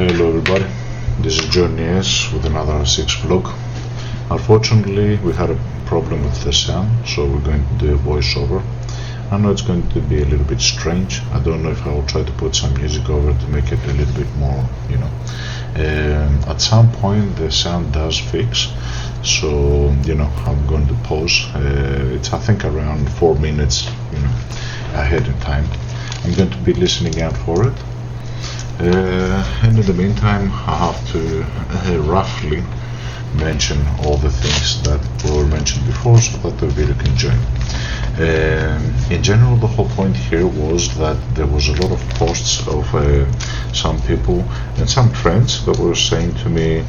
Hello everybody, this is Johnny S with another R6 vlog. Unfortunately we had a problem with the sound, so we're going to do a voiceover. I know it's going to be a little bit strange. I don't know if I will try to put some music over to make it a little bit more, at some point the sound does fix, so I'm going to pause. It's I think around 4 minutes ahead in time. I'm going to be listening out for it. And in the meantime I have to roughly mention all the things that were mentioned before so that the video can join. In general, the whole point here was that there was a lot of posts of some people and some friends that were saying to me,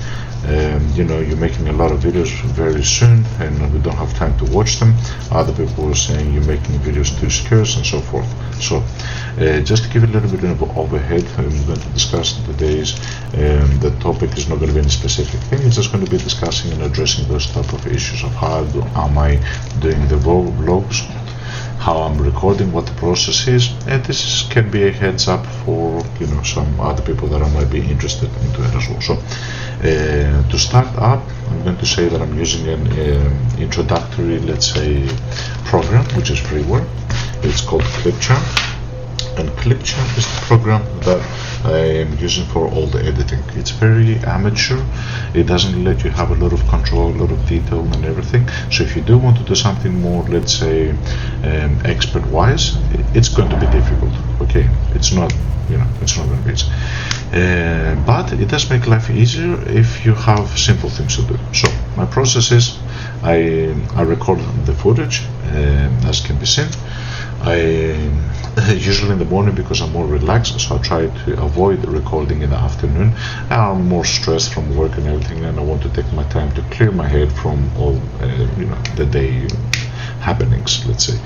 you're making a lot of videos very soon and we don't have time to watch them. Other people were saying you're making videos too scarce and so forth. So just to give a little bit of an overhead, I'm going to discuss today's the topic is not going to be any specific thing. It's just going to be discussing and addressing those type of issues of how am I doing the vlogs, how I'm recording, what the process is, and this can be a heads up for some other people that I might be interested into it as well. So to start up, I'm going to say that I'm using an introductory, let's say, program which is freeware. It's called Clipchamp, and Clipchamp is the program that I am using for all the editing. It's very amateur. It doesn't let you have a lot of control, a lot of detail and everything. So if you do want to do something more, let's say, expert wise, it's going to be difficult. Okay, it's not going to be easy. But it does make life easier if you have simple things to do. So my process is I record the footage as can be seen. I usually in the morning, because I'm more relaxed, so I try to avoid recording in the afternoon. I'm more stressed from work and everything, and I want to take my time to clear my head from all the day happenings, let's say.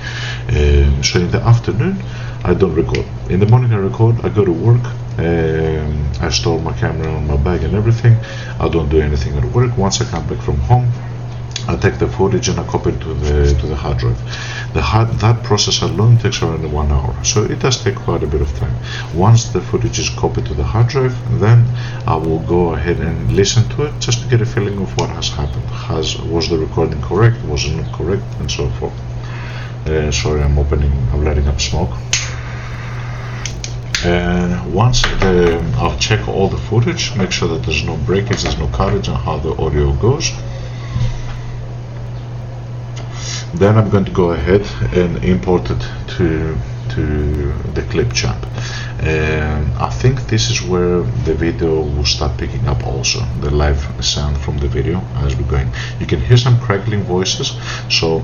So in the afternoon I don't record. In the morning I record. I go to work, I store my camera on my bag and everything. I don't do anything at work. Once I come back from home, I take the footage and I copy it to the hard drive. That process alone takes around 1 hour, so it does take quite a bit of time. Once the footage is copied to the hard drive, then I will go ahead and listen to it just to get a feeling of what has happened. Was the recording correct? Was it not correct? And so forth. Sorry, I'm letting up smoke. Once I'll check all the footage, make sure that there's no breakage, there's no carriage on how the audio goes. Then I'm going to go ahead and import it to the Clipchamp. I think this is where the video will start picking up also, the live sound from the video as we're going. You can hear some crackling voices, so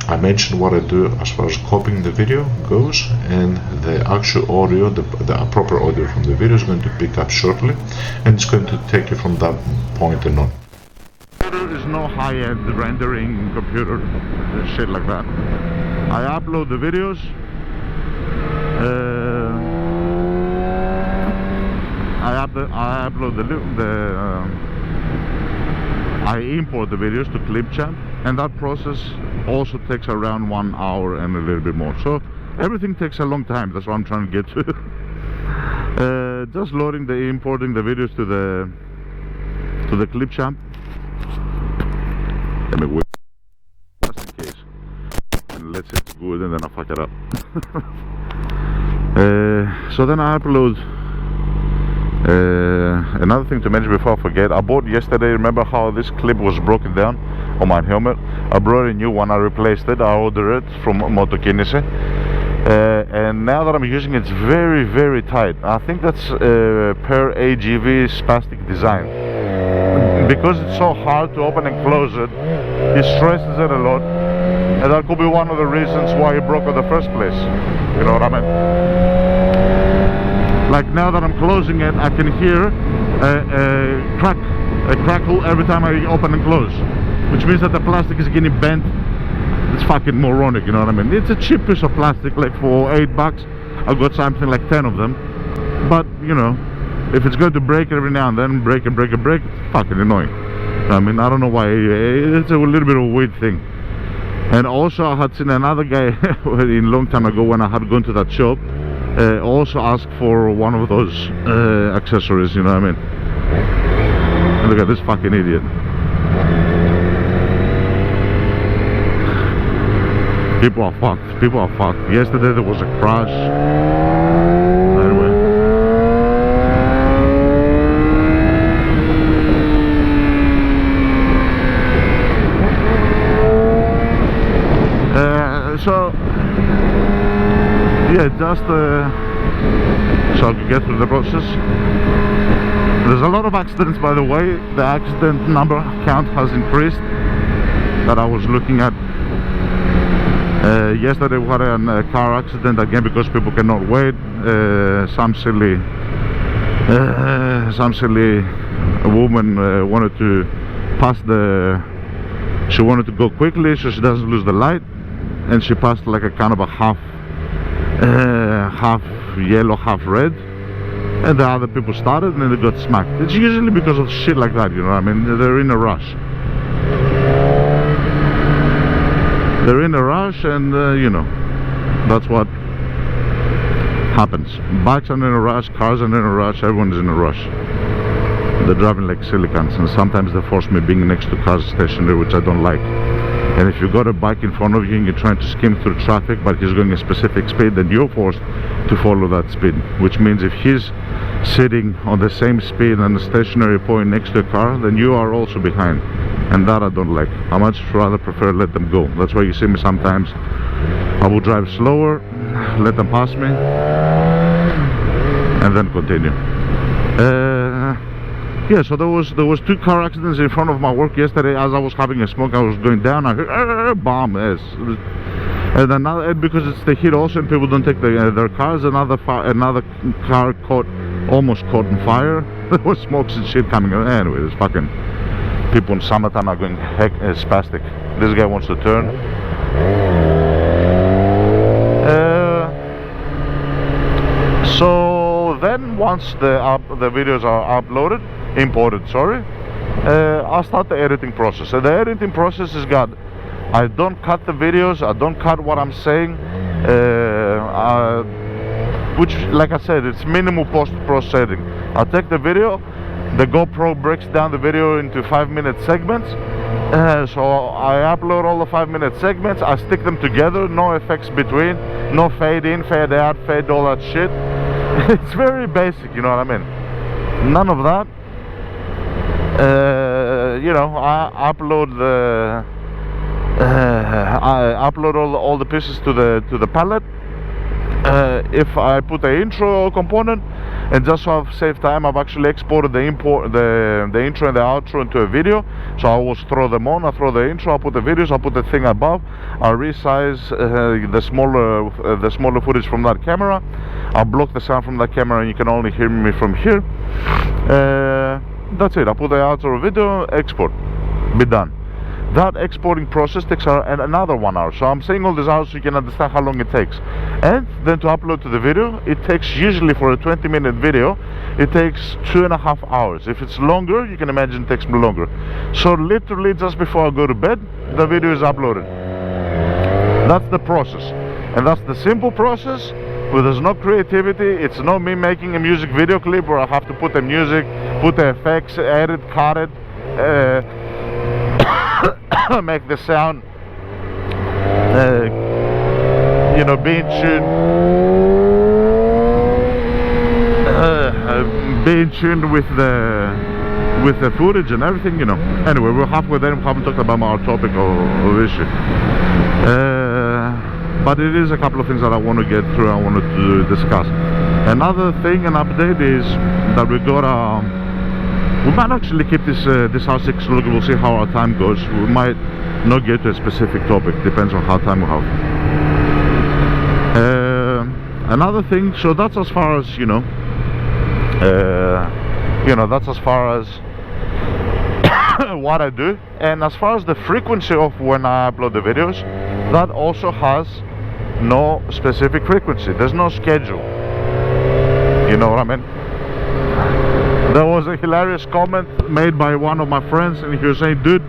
I mentioned what I do as far as copying the video goes, and the actual audio, the proper audio from the video is going to pick up shortly, and it's going to take you from that point and on. There's no high-end rendering computer, shit like that. I upload the videos, I import the videos to Clipchamp, and that process also takes around 1 hour and a little bit more. So everything takes a long time. That's what I'm trying to get to. Just importing the videos to the Clipchamp. Let me whip just in case, and let's say it's good and then I fuck it up. So then I upload. Another thing to mention before I forget, I bought yesterday, remember how this clip was broken down on my helmet? I brought a new one, I replaced it, I ordered it from Motokinese, and now that I'm using it, it's very, very tight. I think that's per AGV spastic design. Because it's so hard to open and close it, he stresses it a lot, and that could be one of the reasons why it broke in the first place. You know what I mean? Like now that I'm closing it, I can hear a crackle every time I open and close, which means that the plastic is getting bent. It's fucking moronic, you know what I mean? It's a cheap piece of plastic, like for $8. I got something like 10 of them, but if it's going to break every now and then, break, it's fucking annoying. I mean, I don't know why. It's a little bit of a weird thing. And also I had seen another guy in long time ago when I had gone to that shop. also ask for one of those accessories, you know what I mean? And look at this fucking idiot. People are fucked. People are fucked. Yesterday there was a crash. Anyway. So yeah, just so I could get through the process. There's a lot of accidents, by the way. The accident number count has increased that I was looking at. Yesterday we had a car accident again because people cannot wait. Some silly woman wanted to pass she wanted to go quickly so she doesn't lose the light, and she passed like a kind of a half yellow, half red, and the other people started and then they got smacked. It's usually because of shit like that, you know what I mean? They're in a rush. They're in a rush, and you know, that's what happens. Bikes are in a rush, cars are in a rush, everyone's in a rush. They're driving like silicons, and sometimes they force me being next to cars stationary, which I don't like. And if you've got a bike in front of you and you're trying to skim through traffic but he's going a specific speed, then you're forced to follow that speed, which means if he's sitting on the same speed and a stationary point next to a car, then you are also behind, and that I don't like. I much rather prefer let them go. That's why you see me sometimes I will drive slower, let them pass me, and then continue. Yeah, so there was 2 car accidents in front of my work yesterday. As I was having a smoke, I was going down, I heard bomb, yes. And another, because it's the heat also and people don't take their cars, another car almost caught on fire. There was smokes and shit coming. Anyway, there's fucking people in summertime are going spastic. This guy wants to turn. So then once the videos are imported, sorry, I'll start the editing process. So the editing process is good. I don't cut the videos, I don't cut what I'm saying, which, like I said, it's minimal post-processing. I take the video, the GoPro breaks down the video into 5-minute segments, so I upload all the 5-minute segments, I stick them together, no effects between, no fade in, fade out, fade, all that shit. It's very basic, you know what I mean? None of that. You know, I upload all the pieces to the palette. If I put the intro component, and just so I've saved time, I've actually exported the intro and the outro into a video. So I always throw them on. I throw the intro, I put the videos, I put the thing above, I resize the smaller footage from that camera. I block the sound from that camera and you can only hear me from here. That's it. I put the outro video, export, be done. That exporting process takes another 1 hour. So I'm saying all this out so you can understand how long it takes. And then to upload to the video, it takes, usually for a 20-minute video, it takes 2.5 hours. If it's longer, you can imagine it takes me longer. So literally just before I go to bed, the video is uploaded. That's the process. And that's the simple process where there's no creativity. It's not me making a music video clip where I have to put the music, put the effects, edit, cut it, make the sound, you know, be in tune with the footage and everything, you know. Anyway, we're halfway there. We haven't talked about our topic or issue, but it is a couple of things that I want to get through. I wanted to discuss. Another thing, an update, is that we got we might actually keep this house exclusive. We'll see how our time goes. We might not get to a specific topic, depends on how time we have. Another thing, so that's as far as, you know, that's as far as what I do. And as far as the frequency of when I upload the videos, that also has no specific frequency. There's no schedule. You know what I mean? There was a hilarious comment made by one of my friends, and he was saying, dude,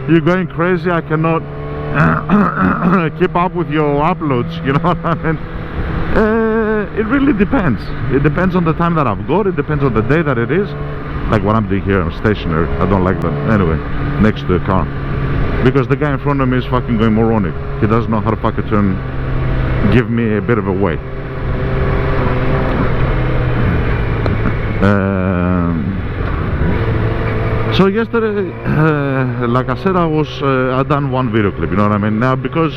you're going crazy, I cannot keep up with your uploads, you know what I mean? it really depends. It depends on the time that I've got. It depends on the day that it is. Like what I'm doing here, I'm stationary. I don't like that. Anyway, next to a car. Because the guy in front of me is fucking going moronic. He doesn't know how to fucking turn, give me a bit of a way. So yesterday, like I said, I done one video clip, you know what I mean? Now, because,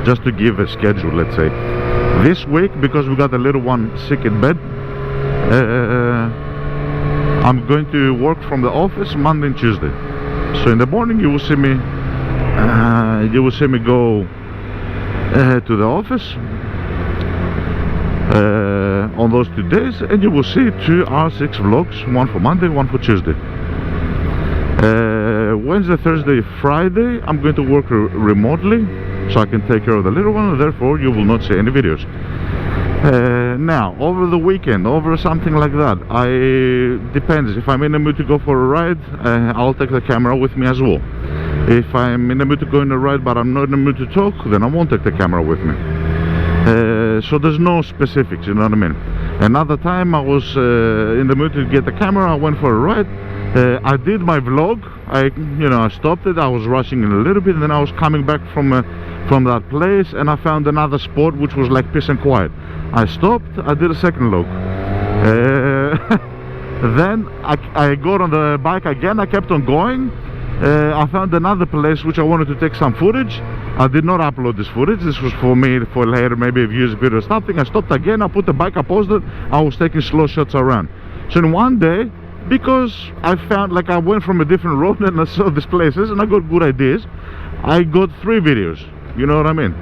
just to give a schedule, let's say, this week, because we got the little one sick in bed, I'm going to work from the office Monday and Tuesday. So in the morning you will see me go to the office on those 2 days, and you will see 2 R6 vlogs, one for Monday, one for Tuesday. Wednesday, Thursday, Friday I'm going to work remotely, so I can take care of the little one, and therefore you will not see any videos. Now, over the weekend, over something like that, depends. If I'm in the mood to go for a ride, I'll take the camera with me as well. If I'm in the mood to go on a ride but I'm not in the mood to talk, then I won't take the camera with me. So there's no specifics, you know what I mean? Another time I was in the mood to get the camera, I went for a ride. I did my vlog. I stopped it. I was rushing it a little bit, and then I was coming back from that place, and I found another spot which was like peace and quiet. I stopped. I did a second vlog. Then I got on the bike again. I kept on going. I found another place which I wanted to take some footage. I did not upload this footage. This was for me for later, maybe a views video or something. I stopped again. I put the bike. I paused it. I was taking slow shots around. So in one day, because I found, like, I went from a different road and I saw these places and I got good ideas, I got 3 videos, you know what I mean?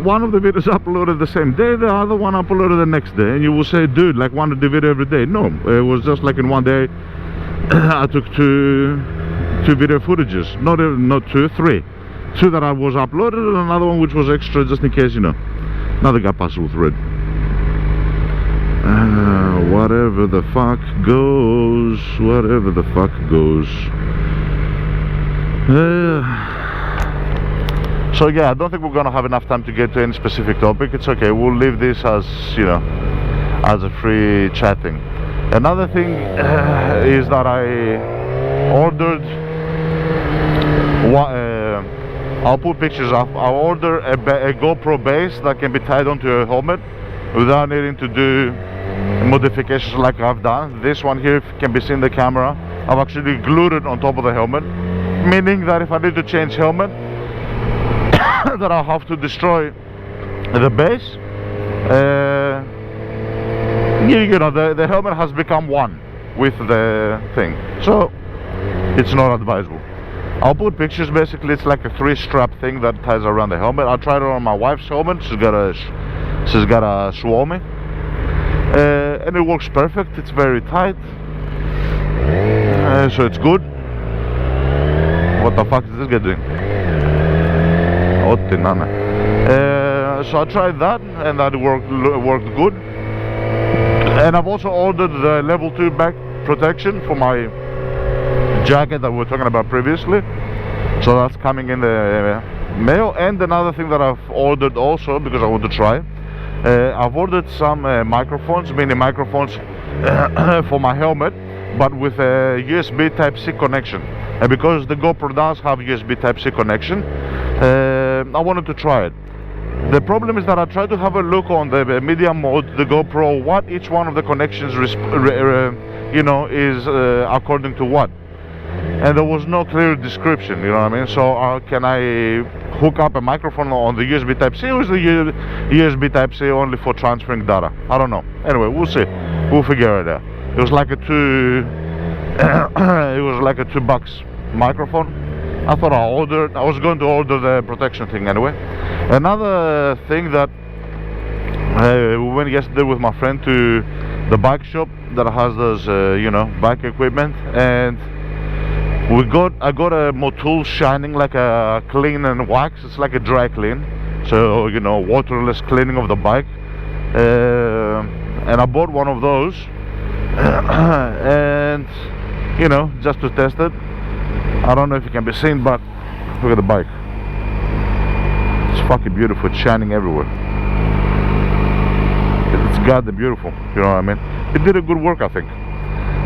One of the videos uploaded the same day, the other one uploaded the next day, and you will say, dude, like, one of the video every day. No, it was just like in one day I took two video footages, not 2, 3. 2 that I was uploaded, and another one which was extra just in case, another guy passes with red. Whatever the fuck goes, whatever the fuck goes. So yeah, I don't think we're gonna have enough time to get to any specific topic. It's okay, we'll leave this as, as a free chatting. Another thing is that I ordered, I'll put pictures up. I ordered a GoPro base that can be tied onto a helmet without needing to do modifications like I've done. This one here can be seen in the camera. I've actually glued it on top of the helmet, meaning that if I need to change helmet, that I'll have to destroy the base. The helmet has become one with the thing, so it's not advisable. I'll put pictures. Basically, it's like a 3-strap thing that ties around the helmet. I tried it on my wife's helmet. She's got a Suomi, and it works perfect. It's very tight, so it's good. What the fuck is this guy doing? So I tried that, and that worked good. And I've also ordered the level 2 back protection for my jacket that we were talking about previously. So that's coming in the mail. And another thing that I've ordered also, because I want to try, I've ordered some microphones, mini microphones for my helmet, but with a USB Type-C connection. And because the GoPro does have USB Type-C connection, I wanted to try it. The problem is that I tried to have a look on the media mode, the GoPro, what each one of the connections is according to what. And there was no clear description, you know what I mean? So can I hook up a microphone on the USB Type-C, or is the USB Type-C only for transferring data? I don't know. Anyway, we'll see. We'll figure it out. It was like a $2 microphone. I thought I was going to order the protection thing anyway. Another thing that we went yesterday with my friend to the bike shop that has those bike equipment, and I got a Motul Shining, like a clean and wax. It's like a dry clean, so waterless cleaning of the bike, and I bought one of those and just to test it. I don't know if it can be seen, but look at the bike. It's fucking beautiful. It's shining everywhere. It's goddamn beautiful, you know what I mean? It did a good work, I think.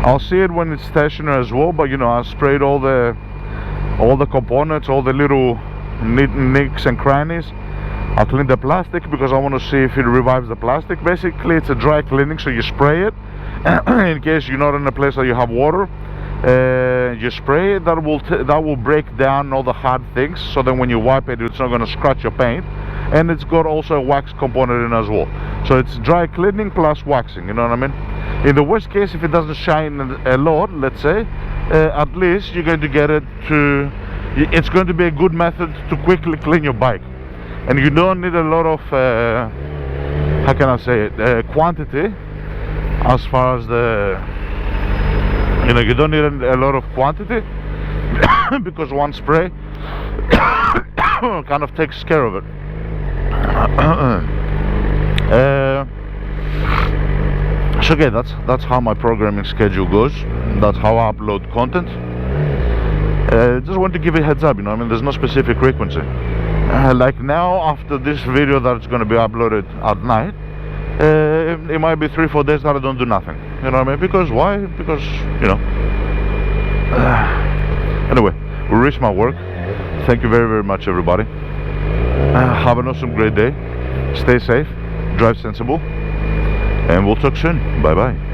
I'll see it when it's stationary as well, but you know, I sprayed all the components, all the little nicks and crannies. I'll clean the plastic because I want to see if it revives the plastic. Basically, it's a dry cleaning, so you spray it in case you're not in a place that you have water. You spray it, that will break down all the hard things, so then when you wipe it, it's not going to scratch your paint. And it's got also a wax component in as well, so it's dry cleaning plus waxing, you know what I mean? In the worst case, if it doesn't shine a lot, let's say, at least you're going to get it to, it's going to be a good method to quickly clean your bike. And you don't need a lot of how can I say it, quantity, as far as the, you know, you don't need a lot of quantity because one spray kind of takes care of it. So okay, that's how my programming schedule goes. That's how I upload content. Just want to give you a heads up, you know, I mean, there's no specific frequency. Like now, after this video that's going to be uploaded at night, it might be 3-4 days that I don't do nothing, you know what I mean? Because why? Because, you know, anyway, we reached my work. Thank you very, very much, everybody. Have an awesome, great day. Stay safe, drive sensible, and we'll talk soon. Bye bye.